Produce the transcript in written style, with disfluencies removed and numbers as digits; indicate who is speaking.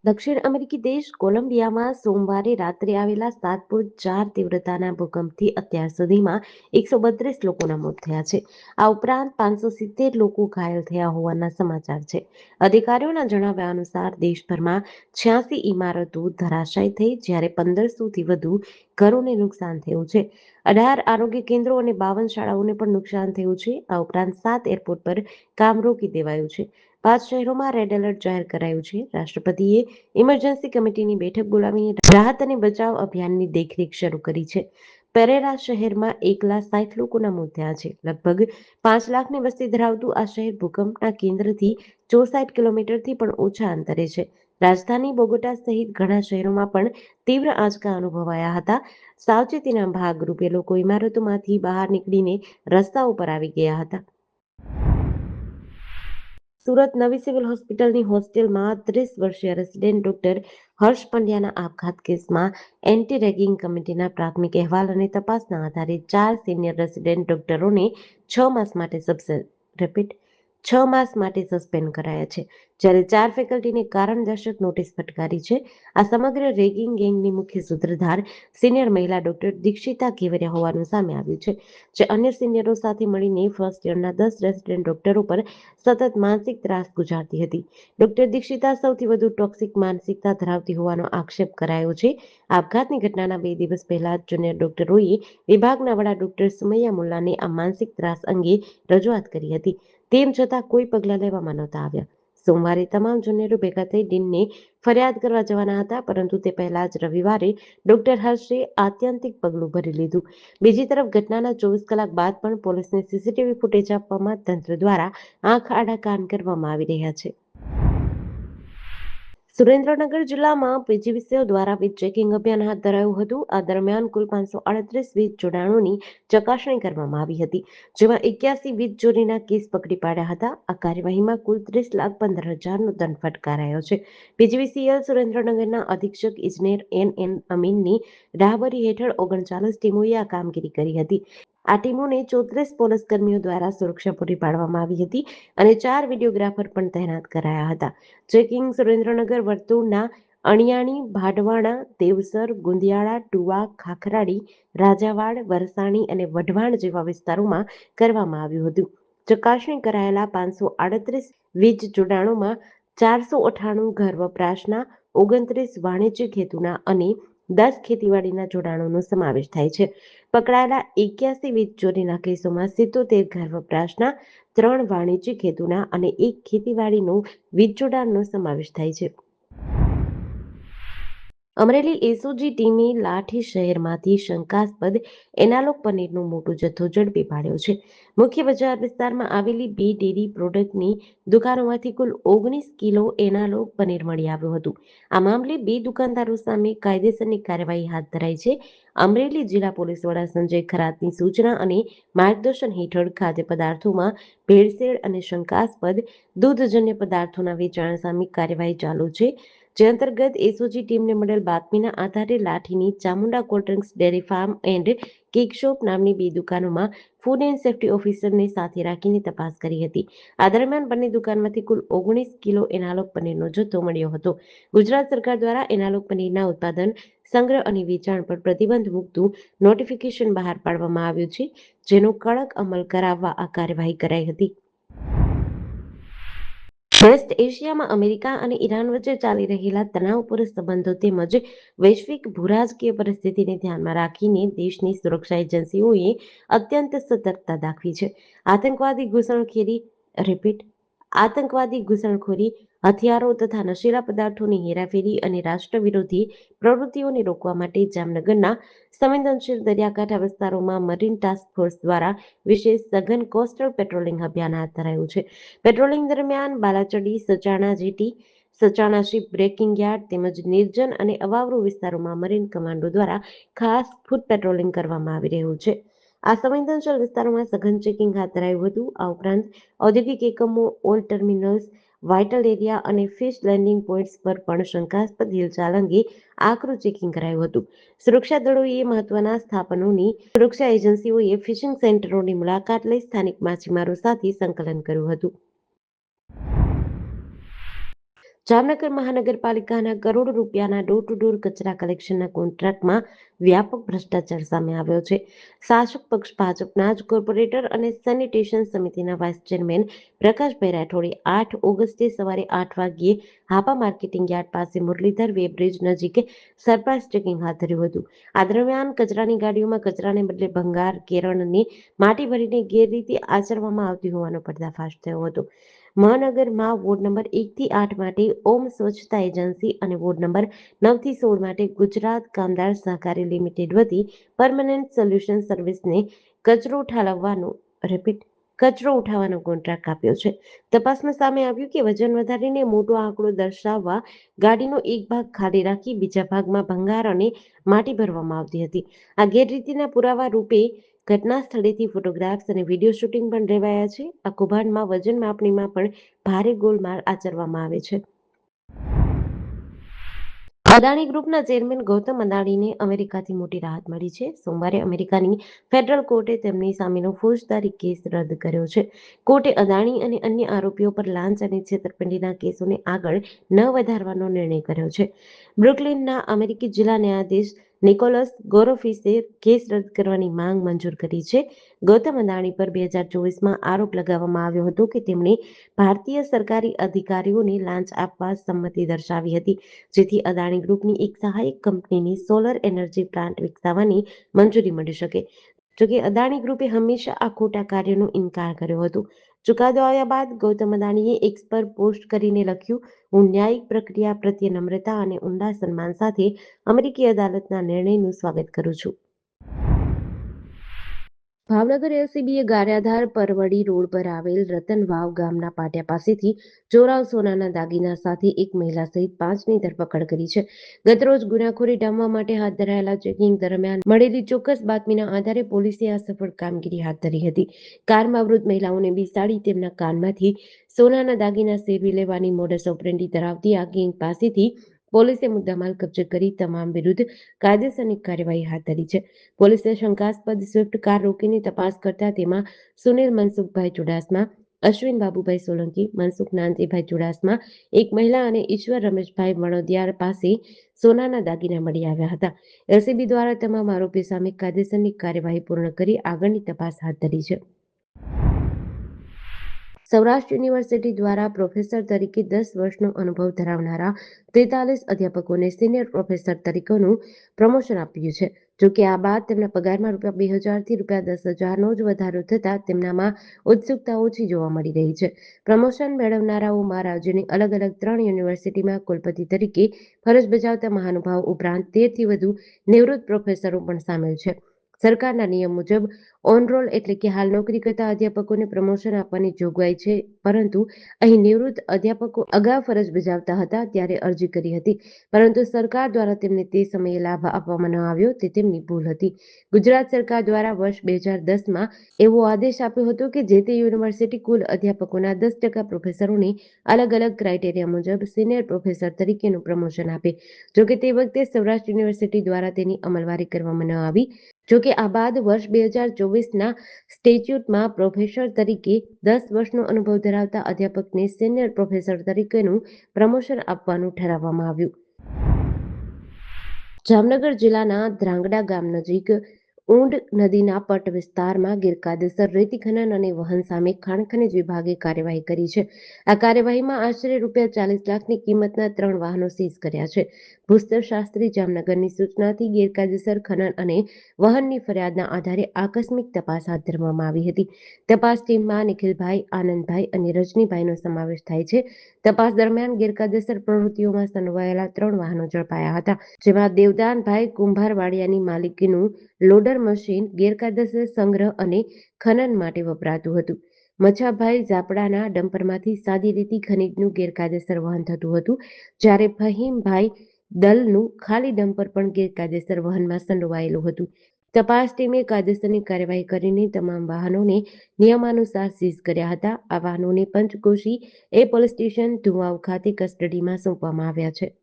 Speaker 1: દક્ષિણ અમેરિકી દેશ કોલંબિયામાં સોમવારે રાત્રે આવેલા 7.4 તીવ્રતાના ભૂકંપથી અત્યાર સુધીમાં 132 લોકોના મોત થયા છે. આ ઉપરાંત 570 લોકો ઘાયલ થયા હોવાના સમાચાર છે. અધિકારીઓના જણાવ્યા અનુસાર દેશભરમાં 86 ઇમારતો ધરાશાયી થઈ, જ્યારે 1500થી વધુ ઘરોને નુકસાન થયું છે. 18 આરોગ્ય કેન્દ્રો અને 52 શાળાઓને પણ નુકસાન થયું છે. આ ઉપરાંત 7 એરપોર્ટ પર કામ રોકી દેવાયું છે. 5 શહેરોમાં રેડ એલર્ટ જાહેર કરાયું છે. રાષ્ટ્રપતિએ ઇમરજન્સી કમિટીની બેઠક બોલાવીને રાહત અને બચાવ અભિયાનની દેખરેખ શરૂ કરી છે. પેરેરા શહેરમાં 1,60,000 લોકોના મોત થયા છે. લગભગ 5 લાખની વસ્તી ધરાવતું આ શહેર ભૂકંપના કેન્દ્રથી 64 કિલોમીટરથી પણ ઓછા અંતરે છે. રાજધાની બોગોટા સહિત ઘણા શહેરોમાં પણ તીવ્ર આંચકા અનુભવાયા હતા. સાવચેતીના ભાગરૂપે લોકો ઇમારતોમાંથી બહાર નીકળીને રસ્તાઓ પર આવી ગયા હતા. સુરત નવી સિવિલ હોસ્પિટલની હોસ્ટેલમાં 30 વર્ષીય રેસિડેન્ટ ડોક્ટર હર્ષ પંડ્યાના આપઘાત કેસમાં એન્ટી રેગિંગ કમિટીના પ્રાથમિક અહેવાલ અને તપાસના આધારે 4 સિનિયર રેસિડેન્ટ ડોક્ટરોને 6 માસ માટે સસ્પેન્ડ કરાયા છે, જ્યારે 4 ફેકલ્ટીને કારણદર્શક નોટિસ ફટકારી છે. આ સમગ્ર રેગિંગ ગેંગની મુખ્ય સૂત્રધાર સિનિયર મહિલા ડોક્ટર દીક્ષિતા કેવરિયા હોવાનું સામે આવ્યું છે, જે અન્ય સિનિયરો સાથે મળીને ફર્સ્ટ યરના 10 રેસિડેન્ટ ડોક્ટરો પર સતત માનસિક ત્રાસ ગુજારતી હતી. ડોક્ટર દીક્ષિતા સૌથી વધુ ટોક્સિક માનસિકતા ધરાવતી હોવાનો આક્ષેપ કરાયો છે. આપઘાતની ઘટનાના 2 દિવસ પહેલા જ જુનિયર ડોક્ટરોએ વિભાગના વડા ડોક્ટર સુમૈયા મુલ્લાને આ માનસિક ત્રાસ અંગે રજૂઆત કરી હતી. તેમ છતાં કોઈ પગલાં લેવામાં નહોતા આવ્યા. સોમવારે તમામ જુનિયરો ભેગા થઈ ડીનને ફરિયાદ કરવા જવાના હતા, પરંતુ તે પહેલા જ રવિવારે ડોક્ટર હર્ષે આત્યંતિક પગલું ભરી લીધું. બીજી તરફ ઘટનાના 24 કલાક બાદ પણ પોલીસને સીસીટીવી ફૂટેજ આપવામાં તંત્ર દ્વારા આંખ આડા કાન કરવામાં આવી રહ્યા છે. સુરેન્દ્રનગર જિલ્લામાં પીજીવીસીએલ દ્વારા વીજ ચેકિંગ અભિયાન હાથ ધરાયું હતું. આ દરમિયાન કુલ 538 વીજ જોડાણોની ચકાસણી કરવામાં આવી હતી, જેમાં 81 વીજ ચોરીના કેસ પકડી પાડ્યા હતા. આ કાર્યવાહીમાં કુલ 30,15,000નો દંડ ફટકારાયો છે. પીજીવીસીએલ સુરેન્દ્રનગરના અધિક્ષક ઇજનેર એન અમીનની રાહબરી હેઠળ 39 ટીમોએ આ કામગીરી કરી હતી. આ ટીમોને 34 પોલીસ કર્મીઓ દ્વારા સુરક્ષા પૂરી પાડવામાં આવી હતી અને 4 વિડીયોગ્રાફર પણ તૈનાત કરાયા હતા. ચેકિંગ સુરેન્દ્રનગર વર્તુળના અણિયાણી, ભાડવાણા, દેવસર, ગુંદિયાળા, ટુવા, ખાખરાડી, રાજાવાડ, વરસાણી અને વઢવાણ જેવા વિસ્તારોમાં કરવામાં આવ્યું હતું. ચકાસણી કરાયેલા 538 વીજ જોડાણોમાં 498 ઘર વપરાશના, 29 વાણિજ્યિક હેતુના અને 10 ખેતીવાડીના જોડાણોનો સમાવેશ થાય છે. પકડાયેલા 81 વીજ ચોરીના કેસોમાં 77 ઘર વપરાશના, 3 વાણિજ્યિક હેતુના અને 1 ખેતીવાડીનો વીજ જોડાણનો સમાવેશ થાય છે. અમરેલી એસઓજી ટીમે લાઠી શહેરમાંથી શંકાસ્પદ એનાલોગ પનીરનો મોટો જથ્થો ઝડપી પાડ્યો છે. મુખ્ય બજાર વિસ્તારમાં આવેલી 2 ડેરી પ્રોડક્ટની દુકાનોમાંથી કુલ 19 કિલો એનાલોગ પનીર મળી આવ્યું હતું. આ મામલે 2 દુકાનદારો સામે કાયદેસરની કાર્યવાહી હાથ ધરાઈ છે. અમરેલી જિલ્લા પોલીસ વડા સંજય ખરાતની સૂચના અને માર્ગદર્શન હેઠળ ખાદ્ય પદાર્થોમાં ભેળસેળ અને શંકાસ્પદ દૂધજન્ય પદાર્થોના વેચાણ સામે કાર્યવાહી ચાલુ છે, જે અંતર્ગત એસઓજી ટીમને મળેલ બાતમીના આધારે લાઠીની Chamunda cold drinks dairy farm and cake shop નામની 2 દુકાનોમાં ફૂડ એન્ડ સેફ્ટી ઓફિસરને સાથે રાખીને તપાસ કરી હતી. આ દરમિયાન બંને દુકાનમાંથી કુલ 19 કિલો એનાલોગ પનીરનો જથ્થો મળ્યો હતો. ગુજરાત સરકાર દ્વારા એનાલોગ પનીરના ઉત્પાદન, સંગ્રહ અને વેચાણ પર પ્રતિબંધ મૂકતું નોટિફિકેશન બહાર પાડવામાં આવ્યું છે, જેનો કડક અમલ કરાવવા આ કાર્યવાહી કરાઈ હતી. વેસ્ટ એશિયામાં અમેરિકા અને ઈરાન વચ્ચે ચાલી રહેલા તણાવપૂર્ણ સંબંધો તેમજ વૈશ્વિક ભૂરાજકીય પરિસ્થિતિને ધ્યાનમાં રાખીને દેશની સુરક્ષા એજન્સીઓએ અત્યંત સતર્કતા દાખવી છે. આતંકવાદી ઘૂસણખોરી, હથિયારો તથા નશીલા પદાર્થોની હેરાફેરી અને રાષ્ટ્ર વિરોધી પ્રવૃત્તિઓને રોકવા માટે જામનગરના સંવેદનશીલ દરિયાકાંઠા વિસ્તારોમાં મરીન ટાસ્ક ફોર્સ દ્વારા વિશેષ સઘન કોસ્ટલ પેટ્રોલિંગ અભિયાન હાથ ધરાયું છે. પેટ્રોલિંગ દરમિયાન Balachadi, Sachana jetty, Sachana ship breaking yard તેમજ નિર્જન અને અવાવરૂ વિસ્તારોમાં મરીન કમાન્ડો દ્વારા ખાસ ફૂટ પેટ્રોલિંગ કરવામાં આવી રહ્યું છે. આ સંવેદનશીલ વિસ્તારોમાં સઘન ચેકિંગ હાથ ધરાયું હતું. આ ઉપરાંત ઔદ્યોગિક એકમો, ઓઇલ ટર્મિનલ્સ, વાઇટલ એરિયા અને ફિશ લેન્ડિંગ પોઇન્ટ્સ પર પણ શંકાસ્પદ હિલચાલ અંગે આકરું ચેકિંગ કરાયું હતું. સુરક્ષા દળોએ મહત્વના સ્થાપનોની સુરક્ષા એજન્સીઓએ ફિશિંગ સેન્ટરોની મુલાકાત લઈ સ્થાનિક માછીમારો સાથે સંકલન કર્યું હતું. જામનગર મહાનગરપાલિકાના કરોડો રૂપિયાના ડોર ટુ ડોર કચરા કલેક્શનના કોન્ટ્રાક્ટમાં વ્યાપક ભ્રષ્ટાચાર સામે આવ્યો છે. શાસક પક્ષ ભાજપના જ કોર્પોરેટર અને સેનિટેશન સમિતિના વાઇસ ચેરમેન પ્રકાશભાઈ રાઠોડે 8 ઓગસ્ટે સવારે 8 વાગ્યે હાપા માર્કેટિંગ યાર્ડ પાસે મુરલીધર વેબ્રિજ નજીક સરપ્રાઇઝ ચેકિંગ હાથ ધર્યું હતું. આ દરમિયાન કચરાની ગાડીઓમાં કચરાને બદલે ભંગાર, કેરળ અને માટી ભરીને ગેરરીતિ આચરવામાં આવતી હોવાનો પર્દાફાશ થયો હતો. મહાનગરમાં વોર્ડ નંબર 1 થી 8 માટે ઓમ સ્વચ્છતા એજન્સી અને વોર્ડ નંબર 9 થી 16 માટે ગુજરાત કામદાર સહકારી લિમિટેડ વતી પરમનન્ટ સોલ્યુશન સર્વિસને કચરો ઠાલવવાનો કચરો ઉઠાવવાનો કોન્ટ્રાક્ટ આપ્યો છે. તપાસમાં સામે આવ્યું કે વજન વધારીને મોટો આંકડો દર્શાવવા ગાડીનો એક ભાગ ખાલી રાખી બીજા ભાગમાં ભંગાર અને માટી ભરવામાં આવતી હતી. આ ગેરરીતિના પુરાવા રૂપે ઘટના સ્થળેથી ફોટોગ્રાફ્સ અને વિડીયો શૂટિંગ પણ લેવાયા છે. આ કૌભાંડમાં વજન માપણીમાં પણ ભારે ગોલમાલ આચરવામાં આવે છે. અદાણી ગ્રુપના ચેરમેન ગૌતમ અદાણીને અમેરિકાથી મોટી રાહત મળી છે. સોમવારે અમેરિકાની ફેડરલ કોર્ટે તેમની સામેનો ફોજદારી કેસ રદ કર્યો છે. કોર્ટે અદાણી અને અન્ય આરોપીઓ પર લાંચ અને છેતરપિંડીના કેસોને આગળ ન વધારવાનો નિર્ણય કર્યો છે. બ્રુકલિનના અમેરિકી જિલ્લા ન્યાયાધીશ નિકોલસ ગોરોફિસે કેસ રદ કરવાની માંગ મંજૂર કરી છે. ગૌતમ અદાણી પર 2024માં આરોપ લગાવવામાં આવ્યો હતો કે તેમણે ભારતીય સરકારી અધિકારીઓને લાંચ આપવા સંમતિ દર્શાવી હતી, જેથી અદાણી ગ્રુપની એક સહાયક કંપનીને સોલર એનર્જી પ્લાન્ટ વિકસાવવાની મંજૂરી મળી શકે. જોકે અદાણી ગ્રુપે હંમેશા આ ખોટા કાર્યનો ઇનકાર કર્યો હતો. ચુકાદો આવ્યા બાદ ગૌતમ અદાણીએ એક્સ પર પોસ્ટ કરીને લખ્યું, હું ન્યાયિક પ્રક્રિયા પ્રત્યે નમ્રતા અને ઊંડા સન્માન સાથે અમેરિકી અદાલતના નિર્ણયનું સ્વાગત કરું છું. ભાવનગર એલસીબીએ ગારિયાધાર પરવડી રોડ પર આવેલ રતનવાવ ગામના પાટિયા પાસેથી ચોરાવ સોનાના દાગીના સાથે એક મહિલા સહિત 5ની ધરપકડ કરી છે. ગતરોજ ગુનાખોરી ડામવા માટે હાથ ધરાયેલા ચેકિંગ દરમિયાન મળેલી ચોક્કસ બાતમીના આધારે પોલીસે આ સફળ કામગીરી હાથ ધરી હતી. કારમાં વૃદ્ધ મહિલાઓને બેસાડી તેમના કાનમાંથી સોનાના દાગીના સેરવી લેવાની મોડસ ઓપરેન્ડી ધરાવતી આ ગેંગ પાસેથી પોલીસે મુદ્દામાલ કબજે કરી તમામ વિરુદ્ધ કાયદેસરની કાર્યવાહી હાથ ધરી છે. પોલીસે શંકાસ્પદ સ્વિફ્ટ કાર રોકીને તપાસ કરતા તેમાં સુનિલ મનસુખભાઈ ચુડાસમા, અશ્વિન બાબુભાઈ સોલંકી, મનસુખ નાનજીભાઈ ચુડાસમા, એક મહિલા અને ઈશ્વર રમેશભાઈ વણોદિયાર પાસે સોનાના દાગીના મળી આવ્યા હતા. એલસીબી દ્વારા તમામ આરોપીઓ સામે કાયદેસરની કાર્યવાહી પૂર્ણ કરી આગળની તપાસ હાથ ધરી છે. સૌરાષ્ટ્ર યુનિવર્સિટી દ્વારા પ્રોફેસર તરીકે 10 વર્ષનો અનુભવ ધરાવનારા 43 અધ્યાપકોને સિનિયર પ્રોફેસર તરીકેનું પ્રમોશન આપ્યું છે. જોકે આ બાદ તેમના પગારમાં ₹2000 થી ₹10,000નો જ વધારો થતાં તેમનામાં ઉત્સુકતા ઓછી જોવા મળી રહી છે. પ્રમોશન મેળવનારાઓમાં રાજ્યની અલગ અલગ 3 યુનિવર્સિટીમાં કુલપતિ તરીકે ફરજ બજાવતા મહાનુભાવો ઉપરાંત 13થી વધુ નિવૃત્ત પ્રોફેસરો પણ સામેલ છે. સરકારના નિયમ મુજબ ઓન-રોલ એટલે કે હાલ નોકરી કરતા અધ્યાપકોને પ્રમોશન આપવાની જોગવાઈ છે, પરંતુ અહીં નિવૃત્ત અધ્યાપકો અગાઉ ફરજ બજાવતા હતા ત્યારે અરજી કરી હતી, પરંતુ સરકાર દ્વારા તેમને તે સમયે લાભ આપવામાં ન આવ્યો તે તેમની ભૂલ હતી. ગુજરાત સરકાર દ્વારા વર્ષ 2010માં એવો આદેશ આપ્યો હતો કે જે તે યુનિવર્સિટી કુલ અધ્યાપકોના 10% પ્રોફેસરોને અલગ અલગ ક્રાઇટેરિયા મુજબ સિનિયર પ્રોફેસર તરીકેનું પ્રમોશન આપે. જોકે તે વખતે સૌરાષ્ટ્ર યુનિવર્સિટી દ્વારા તેની અમલવારી કરવામાં ન આવી. જોકે આ બાદ વર્ષ 2024ના સ્ટેચ્યુટમાં પ્રોફેસર તરીકે 10 વર્ષનો અનુભવ ધરાવતા અધ્યાપકને સિનિયર પ્રોફેસર તરીકેનું પ્રમોશન આપવાનું ઠરાવવામાં આવ્યું. જામનગર જિલ્લાના ધ્રાંગડા ગામ નજીક ઊંડ નદીના પટ વિસ્તારમાં ગેરકાયદેસર રેતી ખનન અને વહન સામે ખાણ ખનીજ વિભાગે કાર્યવાહી કરી છે. આ કાર્યવાહીમાં આશરે ₹40 લાખની કિંમતના 3 વાહનો સીઝ કર્યા છે. ભૂસ્તર શાસ્ત્રી જામનગરની સૂચનાથી ગેરકાયદેસર ખનન અને વહનની ફરિયાદના આધારે આકસ્મિક તપાસ હાથ ધરવામાં આવી હતી. તપાસ ટીમમાં નિખિલભાઈ, આનંદભાઈ અને રજનીભાઈનો સમાવેશ થાય છે. તપાસ દરમિયાન ગેરકાયદેસર પ્રવૃત્તિઓમાં સંડોવાયેલા 3 વાહનો ઝડપાયા હતા, જેમાં દેવદાનભાઈ કુંભારવાડિયાની માલિકીનું લોડર મશીન ગેરકાયદેસર સંગ્રહ અને ખનન માટે વપરાતું હતું. મચ્છાભાઈ ઝાપડાના ડમ્પરમાંથી સાદી રેતી ખનીજનું ગેરકાયદેસર વહન થતું હતું, જ્યારે ફહીમભાઈ દલનું ખાલી ડમ્પર પણ ગેરકાયદેસર વહનમાં સંડોવાયેલું હતું. તપાસ ટીમે કાયદેસરની કાર્યવાહી કરીને તમામ વાહનોને નિયમાનુસાર સીઝ કર્યા હતા. આ વાહનોને પંચકોશી એ પોલીસ સ્ટેશન ધુવાવ ખાતે કસ્ટડીમાં સોંપવામાં આવ્યા છે.